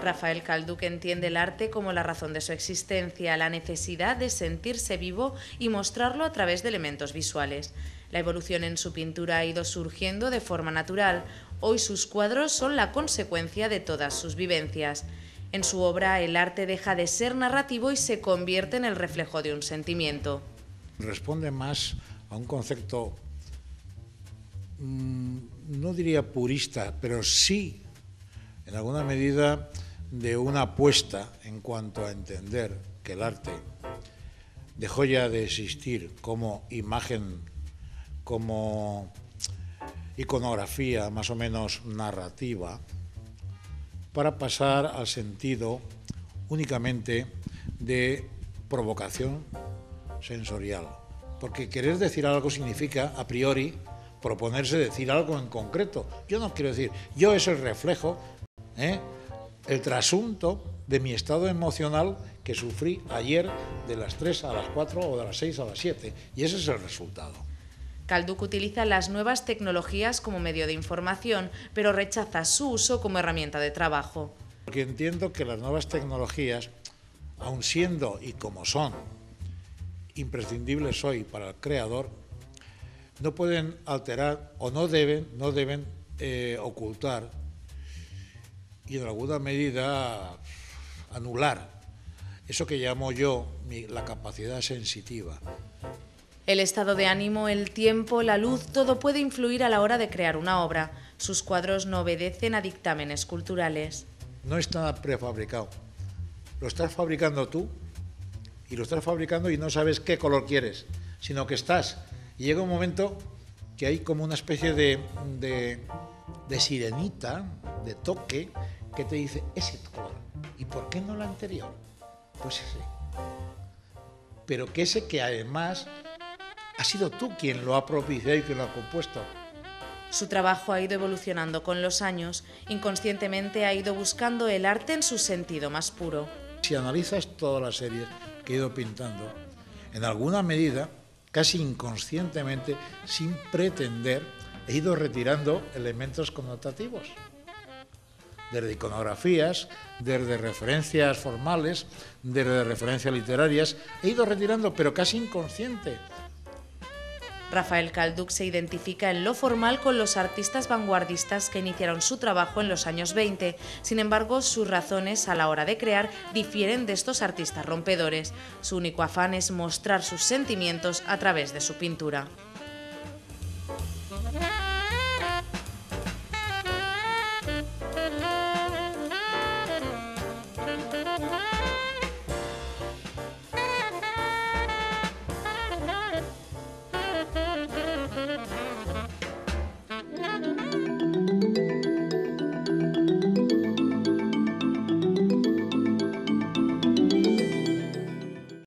Rafael Calduch entiende el arte como la razón de su existencia, la necesidad de sentirse vivo y mostrarlo a través de elementos visuales. La evolución en su pintura ha ido surgiendo de forma natural. Hoy sus cuadros son la consecuencia de todas sus vivencias. En su obra, el arte deja de ser narrativo y se convierte en el reflejo de un sentimiento. Responde más a un concepto, no diría purista, pero sí, en alguna medida, de una apuesta en cuanto a entender que el arte dejó ya de existir como imagen, como iconografía más o menos narrativa, para pasar al sentido únicamente de provocación sensorial. Porque querer decir algo significa, a priori, proponerse decir algo en concreto. Yo no quiero decir, yo es el reflejo, el trasunto de mi estado emocional que sufrí ayer de las 3 a las 4 o de las 6 a las 7. Y ese es el resultado. Calduch utiliza las nuevas tecnologías como medio de información, pero rechaza su uso como herramienta de trabajo. Porque entiendo que las nuevas tecnologías, aun siendo y como son imprescindibles hoy para el creador, no pueden alterar o no deben ocultar y en alguna medida anular eso que llamo yo la capacidad sensitiva. El estado de ánimo, el tiempo, la luz, todo puede influir a la hora de crear una obra. Sus cuadros no obedecen a dictámenes culturales. No está prefabricado. Lo estás fabricando tú y lo estás fabricando y no sabes qué color quieres, sino que estás. Y llega un momento que hay como una especie de sirenita, de toque, que te dice ese color. ¿Y por qué no el anterior? Pues ese. Pero que ese que además ha sido tú quien lo ha propiciado y quien lo ha compuesto. Su trabajo ha ido evolucionando con los años. Inconscientemente ha ido buscando el arte en su sentido más puro. Si analizas todas las series que he ido pintando, en alguna medida, casi inconscientemente, sin pretender, he ido retirando elementos connotativos. Desde iconografías, desde referencias formales, desde referencias literarias, he ido retirando, pero casi inconsciente. Rafael Calduch se identifica en lo formal con los artistas vanguardistas que iniciaron su trabajo en los años 20. Sin embargo, sus razones a la hora de crear difieren de estos artistas rompedores. Su único afán es mostrar sus sentimientos a través de su pintura.